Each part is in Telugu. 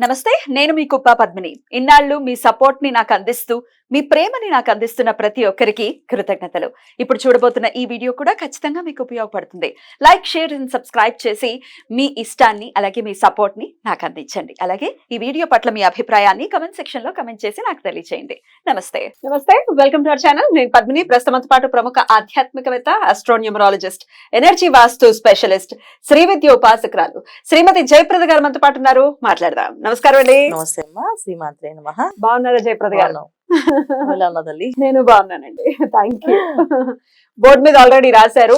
నమస్తే, నేను మీ కుప్ప పద్మిని. ఇన్నాళ్ళు మీ సపోర్ట్ ని నాకు అందిస్తూ, మీ ప్రేమని నాకు అందిస్తున్న ప్రతి ఒక్కరికి కృతజ్ఞతలు. ఇప్పుడు చూడబోతున్న ఈ వీడియో కూడా ఖచ్చితంగా మీకు ఉపయోగపడుతుంది. లైక్, షేర్ అండ్ సబ్స్క్రైబ్ చేసి మీ ఇష్టాన్ని అలాగే మీ సపోర్ట్ ని నాకు అందించండి. అలాగే ఈ వీడియో పట్ల మీ అభిప్రాయాన్ని కమెంట్ సెక్షన్ లో కమెంట్ చేసి నాకు తెలియజేయండి. నమస్తే. Welcome to our channel. నేను పద్మిని. ప్రస్తుతంతో పాటు ప్రముఖ ఆధ్యాత్మికవేత్త, ఆస్ట్రోన్యూమరాలజిస్ట్, ఎనర్జీ వాస్తు స్పెషలిస్ట్, శ్రీ విద్య ఉపాసకురాలు శ్రీమతి జయప్రద గారు మనతో పాటు ఉన్నారు. మాట్లాడదాం. నమస్కారం అండి. నమస్తే అమ్మా. శ్రీమాత్రే నమః. బాగున్నారా జయప్రద గారు? తల్లి నేను బాగున్నానండి. Thank you. బోర్డు మీద ఆల్రెడీ రాశారు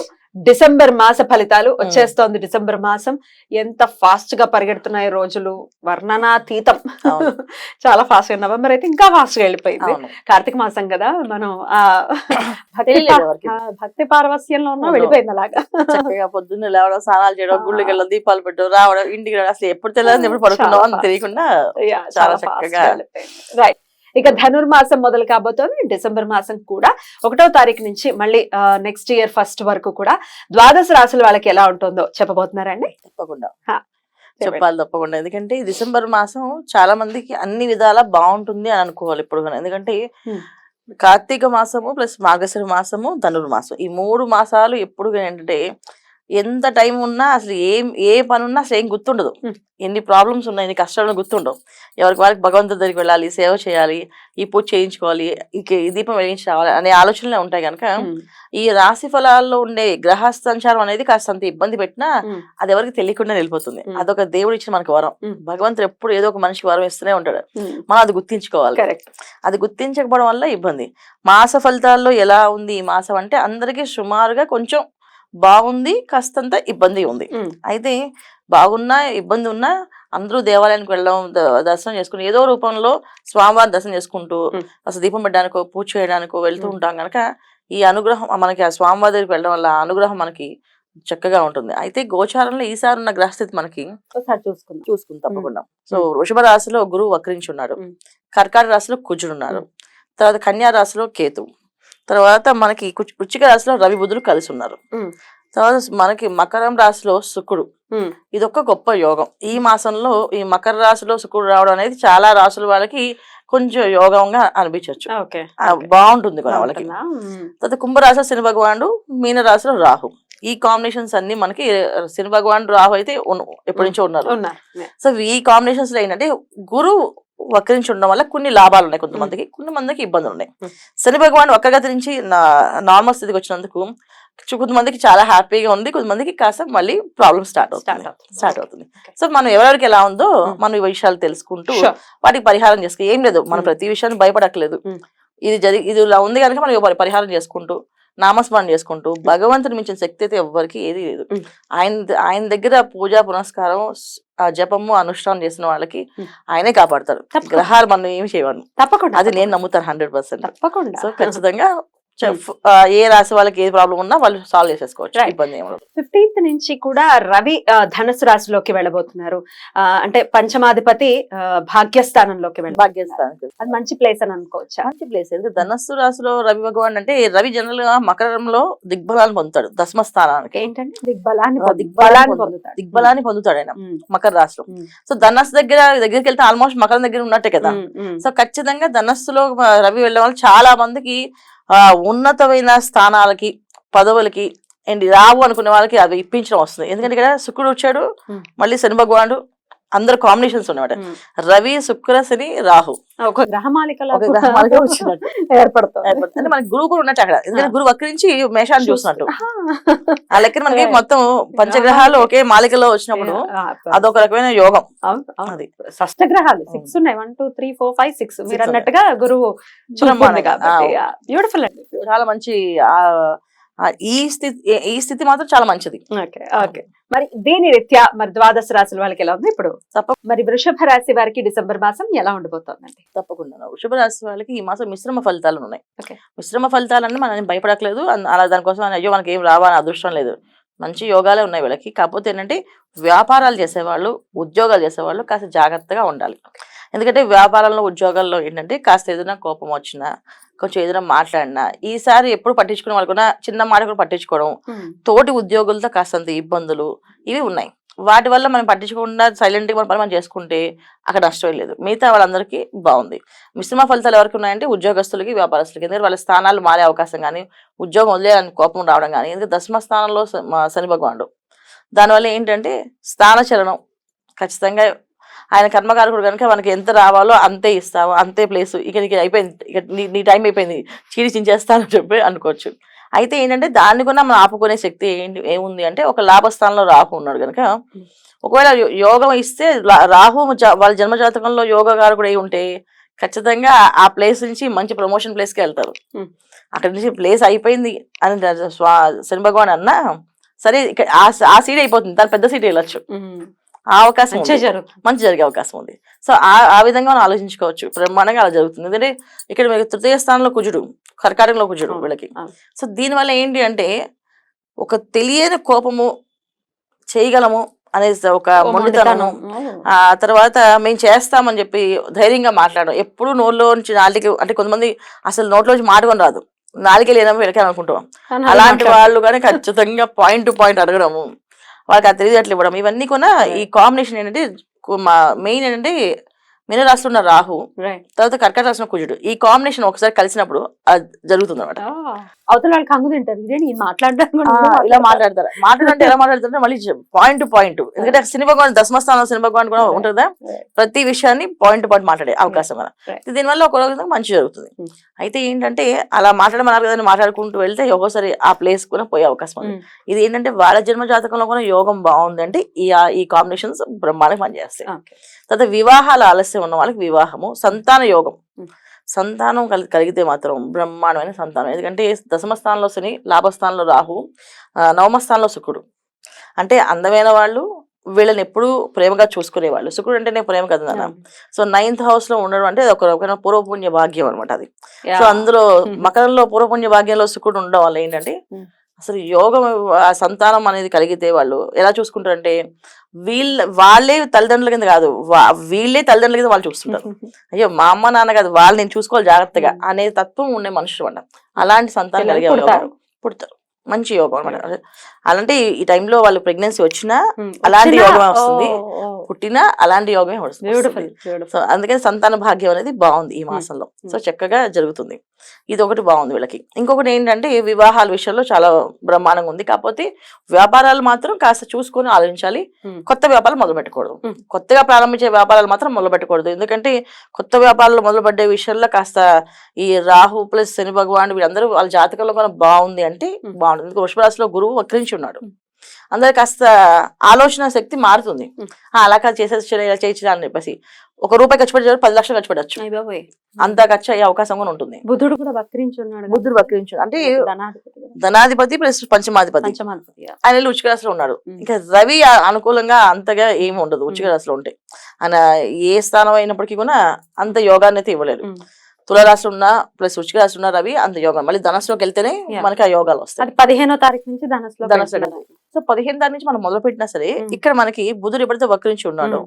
డిసెంబర్ మాస ఫలితాలు వచ్చేస్తోంది. డిసెంబర్ మాసం ఎంత ఫాస్ట్ గా పరిగెడుతున్నాయి రోజులు, వర్ణనాతీతం. చాలా ఫాస్ట్ గా. నవంబర్ అయితే ఇంకా ఫాస్ట్ గా వెళ్ళిపోయింది. కార్తీక మాసం కదా, మనం ఆ భక్తి పారవస్యంలో ఉన్నా వెళ్ళిపోయింది అలాగా. చక్కగా పొద్దున్న లేవడం, స్నానాలు చేయడం, గుళ్ళకి వెళ్ళడం, దీపాలు పెట్టడం, రావడం, ఇంటికి రావడం, అసలు ఎప్పుడు తెలియదు ఎప్పుడు పడుకున్నాం అని తెలియకుండా చాలా చక్కగా. రైట్. ఇక ధనుర్మాసం మొదలు కాబోతోంది. డిసెంబర్ మాసం కూడా 1వ తారీఖు నుంచి మళ్ళీ నెక్స్ట్ ఇయర్ ఫస్ట్ వరకు కూడా ద్వాదశ రాశుల వాళ్ళకి ఎలా ఉంటుందో చెప్పబోతున్నారండి. తప్పకుండా చెప్పాలి, తప్పకుండా. ఎందుకంటే ఈ డిసెంబర్ మాసం చాలా మందికి అన్ని విధాలా బాగుంటుంది అని అనుకోవాలి ఇప్పుడు. ఎందుకంటే కార్తీక మాసము ప్లస్ మార్గశిర మాసము, ధనుర్మాసం, ఈ 3 మాసాలు ఎప్పుడు ఏంటంటే ఎంత టైం ఉన్నా అసలు ఏ పని ఉన్నా అసలు ఏం గుర్తుండదు. ఎన్ని ప్రాబ్లమ్స్ ఉన్నాయి, ఎన్ని కష్టాలను గుర్తుండవు. ఎవరికి వారికి భగవంతుడి దగ్గరికి వెళ్ళాలి, సేవ చేయాలి, ఈ పూజ చేయించుకోవాలి, ఈ దీపం వెలిగించి రావాలి అనే ఆలోచనలే ఉంటాయి. కనుక ఈ రాశి ఫలాల్లో ఉండే గ్రహ సంచారం అనేది కాస్తంత ఇబ్బంది పెట్టినా అది ఎవరికి తెలియకుండా వెళ్ళిపోతుంది. అదొక దేవుడు ఇచ్చిన మనకు వరం. భగవంతుడు ఎప్పుడు ఏదో ఒక మనిషికి వరం ఇస్తూనే ఉంటాడు. మనం అది గుర్తించుకోవాలి. అది గుర్తించకపోవడం వల్ల ఇబ్బంది. మాస ఫలితాల్లో ఎలా ఉంది ఈ మాసం అంటే అందరికీ సుమారుగా కొంచెం బాగుంది, కాస్తంత ఇబ్బంది ఉంది. అయితే బాగున్నా ఇబ్బంది ఉన్నా అందరూ దేవాలయానికి వెళ్ళడం, దర్శనం చేసుకుని ఏదో రూపంలో స్వామివారి దర్శనం చేసుకుంటూ అసలు దీపం పెట్టడానికో పూజ చేయడానికో వెళ్తూ ఉంటాం కనుక ఈ అనుగ్రహం మనకి ఆ స్వామివారి దగ్గరికి వెళ్ళడం వల్ల అనుగ్రహం మనకి చక్కగా ఉంటుంది. అయితే గోచారంలో ఈసారి ఉన్న గ్రహస్థితి మనకి చూసుకుందాం తప్పకుండా. సో వృషభ రాశిలో గురువు వక్రించి ఉన్నారు, కర్కాటక రాశిలో కుజుడు ఉన్నారు, తర్వాత కన్యా రాశిలో కేతు, తర్వాత మనకి వృశ్చిక రాశిలో రవి బుధులు కలిసి ఉన్నారు, తర్వాత మనకి మకరం రాశిలో శుక్రుడు. ఇదొక గొప్ప యోగం. ఈ మాసంలో ఈ మకర రాశిలో శుక్రుడు రావడం అనేది చాలా రాశుల వాళ్ళకి కొంచెం యోగంగా అనిపించవచ్చు, బాగుంటుంది కూడా వాళ్ళకి. తర్వాత కుంభరాశిలో శని భగవానుడు, మీన రాశిలో రాహు. ఈ కాంబినేషన్స్ అన్ని మనకి శని భగవానుడు, రాహు అయితే ఎప్పటి నుంచో ఉన్నారు. సో ఈ కాంబినేషన్స్ లో ఏంటంటే గురువు వక్రించి ఉండడం వల్ల కొన్ని లాభాలు ఉన్నాయి కొంతమందికి, కొంతమందికి ఇబ్బందులు ఉన్నాయి. శని భగవాన్ వక్రగతి నుంచి నార్మల్ స్థితికి వచ్చినందుకు కొంతమందికి చాలా హ్యాపీగా ఉంది, కొంతమందికి కాస్త మళ్ళీ ప్రాబ్లమ్ స్టార్ట్ అవుతుంది. సో మనం ఎవరెవరికి ఎలా ఉందో మనం ఈ విషయాలు తెలుసుకుంటూ వాటికి పరిహారం చేసుకో. ఏం లేదు, మనం ప్రతి విషయాన్ని భయపడట్లేదు. ఇది ఇలా ఉంది కనుక మనం పరిహారం చేసుకుంటూ నామస్మరణ చేసుకుంటూ భగవంతుని మించిన శక్తి అయితే ఎవ్వరికి ఏది లేదు. ఆయన దగ్గర పూజా పునస్కారం, జపము, అనుష్ఠానం చేసిన వాళ్ళకి ఆయనే కాపాడతారు. గ్రహాలు మనం ఏమి చేయవాలి, తప్పకుండా అది నేను నమ్ముతాను 100%. తప్పకుండా. సో ఖచ్చితంగా ఏ రాశి వాళ్ళకి ఏ ప్రాబ్లం ఉన్నా వాళ్ళు సాల్వ్ చేసేసుకోవచ్చు, ఇబ్బంది ఏమో. 15th నుంచి కూడా రవి ధనుసు రాశిలోకి వెళ్ళబోతున్నారు. అంటే పంచమాధిపతి భాగ్యస్థానంలోకి భాగ్యస్థానం అది మంచి ప్లేస్ అని అనుకోవచ్చు. మంచి ప్లేస్. ధనస్సు రాశిలో రవి భగవాన్ అంటే రవి జనరల్ గా మకరంలో దిగ్బలాన్ని పొందుతాడు. దశమ స్థానానికి ఏంటంటే దిగ్బలాన్ని పొందుతాడు ఆయన మకర రాశిలో. సో ధనస్సు దగ్గరికి వెళ్తే ఆల్మోస్ట్ మకరం దగ్గర ఉన్నట్టే కదా. సో ఖచ్చితంగా ధనస్సులో రవి వెళ్ళడం వల్ల చాలా మందికి ఉన్నతమైన స్థానాలకి, పదవులకి రావు అనుకునే వాళ్ళకి అవి ఇప్పించడం వస్తుంది. ఎందుకంటే ఇక్కడ శుక్రుడు వచ్చాడు, మళ్ళీ శని భగవానుడు, అందరు కాంబినేషన్స్ ఉన్నమాట. రవి, శుక్ర, శని, రాహు ఒక గ్రహమాలికలో వచ్చినట్టు ఏర్పడుతుంది. అంటే మనకి గురువు కూడా ఉన్నట్టు అక్కడ. ఎందుకంటే గురువు వక్రించి మేషాన్ని చూసినట్టు ఆ లెక్కన మనకి మొత్తం పంచగ్రహాలు ఒకే మాలికలో వచ్చినప్పుడు అదొక రకమైన యోగం. అది షష్టగ్రహాలు 6 ఉన్నాయి, 1 2 3 4 5 6 మీరు అన్నట్టుగా గురువు బ్యూటిఫుల్ అండి. చాలా మంచి ఈ స్థితి మాత్రం చాలా మంచిది. మరి దీని రీత్యా మరి ద్వాదశ రాశుల వాళ్ళకి ఎలా ఉంది ఇప్పుడు? మరి వృషభ రాశి వారికి డిసెంబర్ మాసం ఎలా ఉండబోతోందండి? తప్పకుండా వృషభ రాశి వాళ్ళకి ఈ మాసం మిశ్రమ ఫలితాలు ఉన్నాయి. మిశ్రమ ఫలితాలన్నీ మనం భయపడట్లేదు, అలా దానికోసం అయ్యో మనకి ఏం రావాలని అదృష్టం లేదు. మంచి యోగాలే ఉన్నాయి వీళ్ళకి. కాకపోతే ఏంటంటే వ్యాపారాలు చేసేవాళ్ళు, ఉద్యోగాలు చేసేవాళ్ళు కాస్త జాగ్రత్తగా ఉండాలి. ఎందుకంటే వ్యాపారంలో, ఉద్యోగాల్లో ఏంటంటే కాస్త ఏదైనా కోపం వచ్చినా, కొంచెం ఏదైనా మాట్లాడినా ఈసారి ఎప్పుడు పట్టించుకునే వాళ్ళకున్నా చిన్న మాట కూడా పట్టించుకోవడం, తోటి ఉద్యోగులతో కాస్తంత ఇబ్బందులు ఇవి ఉన్నాయి. వాటి వల్ల మనం పట్టించకుండా సైలెంట్ గా మన పని మనం చేసుకుంటే అక్కడ నష్టం లేదు. మిగతా వాళ్ళందరికీ బాగుంది. మిశ్రమ ఫలితాలు ఎవరికి ఉన్నాయంటే ఉద్యోగస్తులకి, వ్యాపారస్తులకి. ఎందుకంటే వాళ్ళ స్థానాలు మారే అవకాశం కానీ, ఉద్యోగం వదిలేయాలని కోపం రావడం కానీ, ఎందుకంటే దశమ స్థానంలో శని భగవానుడు. దానివల్ల ఏంటంటే స్థాన చలనం ఖచ్చితంగా. ఆయన కర్మకారకుడు కనుక మనకి ఎంత రావాలో అంతే ఇస్తాము, అంతే ప్లేసు. ఇక నీకు అయిపోయింది, ఇక నీ టైం అయిపోయింది, చీడి చించేస్తానని చెప్పి అనుకోవచ్చు. అయితే ఏంటంటే దాన్ని కూడా మనం ఆపుకునే శక్తి ఏముంది అంటే ఒక లాభస్థానంలో రాహు ఉన్నాడు కనుక ఒకవేళ యోగం ఇస్తే రాహు వాళ్ళ జన్మజాతకంలో యోగకారకుడు అయి ఉంటే ఖచ్చితంగా ఆ ప్లేస్ నుంచి మంచి ప్రమోషన్ ప్లేస్కి వెళ్తారు. అక్కడి నుంచి ప్లేస్ అయిపోయింది అని శని భగవాన్ అన్నా సరే, ఇక్కడ ఆ సీట్ అయిపోతుంది, దాని పెద్ద సీట్ వెళ్ళొచ్చు, ఆ అవకాశం మంచి జరిగే అవకాశం ఉంది. సో ఆ విధంగా మనం ఆలోచించుకోవచ్చు. బ్రహ్మాండంగా అలా జరుగుతుంది. ఎందుకంటే ఇక్కడ మీకు తృతీయ స్థానంలో కుజుడు, కర్కాటకంలో కుజుడు వీళ్ళకి. సో దీనివల్ల ఏంటి అంటే ఒక తెలియని కోపము చేయగలము అనేది ఒక మొండితనము. ఆ తర్వాత మేము చేస్తామని చెప్పి ధైర్యంగా మాట్లాడడం. ఎప్పుడు నోట్లో నుంచి నాలుగు, అంటే కొంతమంది అసలు నోట్లోంచి మాటకొని రాదు, నాలుగే లేనమో వీళ్ళకి అనుకుంటాం. అలాంటి వాళ్ళు కానీ ఖచ్చితంగా పాయింట్ టు పాయింట్ అడగడము, వాళ్ళకి ఆ తెలియదు ఇవ్వడం, ఇవన్నీ కూడా ఈ కాంబినేషన్ ఏంటంటే మెయిన్ ఏంటంటే మీనరాశిలో ఉన్న రాహు, తర్వాత కర్కాటక రాశిలో కుజుడు, ఈ కాంబినేషన్ ఒకసారి కలిసినప్పుడు అది జరుగుతుంది అనమాట. అవతల వాళ్ళు కంగు తింటారు, ఇలా మాట్లాడతారు. మాట్లాడంటే ఎలా మాట్లాడతారంటే మళ్ళీ పాయింట్ టు పాయింట్. ఎందుకంటే శని భగవాన్ దశమస్థానం, శని భగవాన్ కూడా ఉంటుందా, ప్రతి విషయాన్ని పాయింట్ టు పాయింట్ మాట్లాడే అవకాశం కదా. దీనివల్ల ఒక రోజు మంచి జరుగుతుంది. అయితే ఏంటంటే అలా మాట్లాడమన్నారు కదా, మాట్లాడుకుంటూ వెళ్తే ఒక్కోసారి ఆ ప్లేస్ కూడా పోయే అవకాశం ఉంది. ఇది ఏంటంటే వాళ్ళ జన్మ జాతకంలో కూడా యోగం బాగుంది అంటే ఈ కాంబినేషన్స్ బ్రహ్మాండంగా పనిచేస్తాయి. తర్వాత వివాహాల ఆలస్యం ఉన్న వాళ్ళకి వివాహము, సంతాన యోగం, సంతానం కలిగితే మాత్రం బ్రహ్మాండమైన సంతానం. ఎందుకంటే దశమ స్థానంలో శని, లాభస్థానంలో రాహు, నవమ స్థానంలో శుక్రుడు. అంటే అందమైన వాళ్ళు, వీళ్ళని ఎప్పుడు ప్రేమగా చూసుకునేవాళ్ళు. శుక్రుడు అంటేనే ప్రేమ కదా అన్న. సో 9th house లో ఉండడం అంటే ఒక రకమైన పూర్వపుణ్య భాగ్యం అనమాట అది. సో అందులో మకరంలో పూర్వపుణ్య భాగ్యంలో శుక్రుడు ఉండడం వల్ల ఏంటంటే అసలు యోగం, సంతానం అనేది కలిగితే వాళ్ళు ఎలా చూసుకుంటారంటే వాళ్ళే తల్లిదండ్రుల కింద కాదు, వీళ్ళే తల్లిదండ్రుల కింద వాళ్ళు చూస్తుంటారు. అయ్యో మా అమ్మ నాన్న కాదు, వాళ్ళు నేను చూసుకోవాలి జాగ్రత్తగా అనే తత్వం ఉండే మనుషులు అన్నమాట. అలాంటి సంతానం కలిగే పుడతారు. మంచి యోగం అనమాట. అలాంటి ఈ టైంలో వాళ్ళు ప్రెగ్నెన్సీ వచ్చినా అలాంటి యోగమే వస్తుంది, పుట్టినా అలాంటి యోగమే వస్తుంది. సో అందుకని సంతాన భాగ్యం అనేది బాగుంది ఈ మాసంలో. సో చక్కగా జరుగుతుంది. ఇది ఒకటి బాగుంది వీళ్ళకి. ఇంకొకటి ఏంటంటే వివాహాల విషయంలో చాలా బ్రహ్మాండంగా ఉంది. కాకపోతే వ్యాపారాలు మాత్రం కాస్త చూసుకొని ఆలోచించాలి. కొత్త వ్యాపారాలు మొదలు పెట్టకూడదు, కొత్తగా ప్రారంభించే వ్యాపారాలు మాత్రం మొదలు పెట్టకూడదు. ఎందుకంటే కొత్త వ్యాపారాలు మొదలు పెట్టే విషయంలో కాస్త ఈ రాహు ప్లస్ శని భగవాన్ వీళ్ళందరూ వాళ్ళ జాతకంలో కూడా బాగుంది అంటే బాగుంటుంది. వృషభ రాశిలో గురువు వక్రించి ఉన్నాడు. అందరు కాస్త ఆలోచన శక్తి మారుతుంది. అలా కాదు చేసేది ఇలా చేయొచ్చు అని చెప్పేసి ₹1 ఖర్చు పెట్టి 10 లక్షలు ఖర్చు పెట్టచ్చు, అంత ఖర్చు అయ్యే అవకాశం కూడా ఉంటుంది. బుద్ధుడు కూడా వక్రించి ఉన్నాడు. బుద్ధుడు వక్రించి అంటే ధనాధిపతి ప్లస్ పంచమాధిపతి, ఆయన వృశ్చిక రాశిలో ఉన్నాడు. ఇంకా రవి అనుకూలంగా అంతగా ఏమి ఉండదు వృశ్చిక రాశిలో ఉంటే. ఆయన ఏ స్థానం అయినప్పటికీ కూడా అంత యోగాన్ని అయితే ఇవ్వలేడు. తులారాశి ఉన్న ప్లస్ వృశ్చిక రాశి ఉన్న రవి అంత యోగం. మళ్ళీ ధనస్సులోకి వెళ్తేనే మనకి ఆ యోగాలు వస్తాయి. 15వ తారీఖు నుంచి ధనస్సులో. సో 15వ తారీఖు నుంచి మనం మొదలు పెట్టినా సరే ఇక్కడ మనకి బుధుడు ఎప్పుడైతే వక్రించి ఉన్నాడు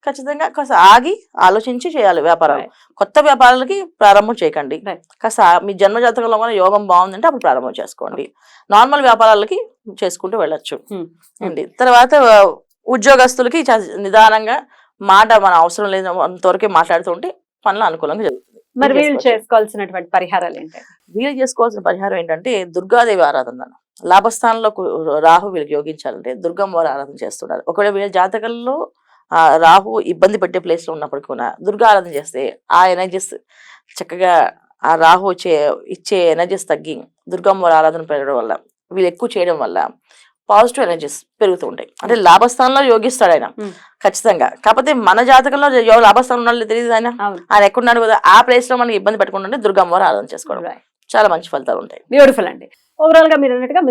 ఖచ్చితంగా కాస్త ఆగి ఆలోచించి చేయాలి వ్యాపారాలు. కొత్త వ్యాపారాలకి ప్రారంభం చేయకండి. కాస్త మీ జన్మ జాతకంలో కూడా యోగం బాగుందంటే అప్పుడు ప్రారంభం చేసుకోండి. నార్మల్ వ్యాపారాలకి చేసుకుంటూ వెళ్ళొచ్చు అండి. తర్వాత ఉద్యోగస్తులకి నిదానంగా మాట మన అవసరం లేదు అంతవరకే మాట్లాడుతూ ఉంటే పనులు అనుకూలంగా జరుగుతుంది. మరి వీళ్ళు చేసుకోవాల్సినటువంటి పరిహారాలు ఏంటి? వీళ్ళు చేసుకోవాల్సిన పరిహారం ఏంటంటే దుర్గాదేవి ఆరాధన. లాభస్థానంలో రాహు వీళ్ళకి యోగించాలంటే దుర్గమ్మ వారి ఆరాధన చేస్తున్నారు. ఒకవేళ వీళ్ళ జాతకంలో రాహు ఇబ్బంది పెట్టే ప్లేస్ లో ఉన్నప్పటికీ కూడా దుర్గా ఆరాధన చేస్తే ఆ ఎనర్జీస్ చక్కగా, ఆ రాహు ఇచ్చే ఎనర్జీస్ తగ్గి దుర్గమ్మ వారి ఆరాధన పెరగడం వల్ల, వీళ్ళు ఎక్కువ చేయడం వల్ల పాజిటివ్ ఎనర్జీస్ పెరుగుతూ ఉంటాయి. అంటే లాభస్థానంలో యోగిస్తాడు ఆయన ఖచ్చితంగా. కాకపోతే మన జాతకంలో లాభస్థానం ఉన్నాడు తెలియదు ఆయన ఎక్కడున్నాడు కదా, ఆ ప్లేస్ లో మనకి ఇబ్బంది పెట్టుకుంటుంటే దుర్గమ్మ వారు ఆరాధన చేసుకోవడం చాలా మంచి ఫలితాలు ఉంటాయి. బ్యూటిఫుల్ అండి. ఓవరాల్ గా మీరు అన్నట్టుగా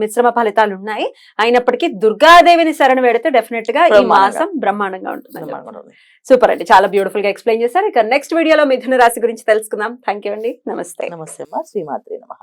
మిశ్రమ ఫలితాలు ఉన్నాయి. అయినప్పటికీ దుర్గాదేవిని శరణ వేడితే డెఫినెట్ గా ఈ మాసం బ్రహ్మాండంగా ఉంటుంది. సూపర్ అండి, చాలా బ్యూటిఫుల్ గా ఎక్స్ప్లెయిన్ చేశారు. ఇక నెక్స్ట్ వీడియోలో మిథున రాశి గురించి తెలుసుకుందాం. థ్యాంక్ యూ అండి. నమస్తే. నమస్తే అమ్మా. శ్రీమాత్రే నమః.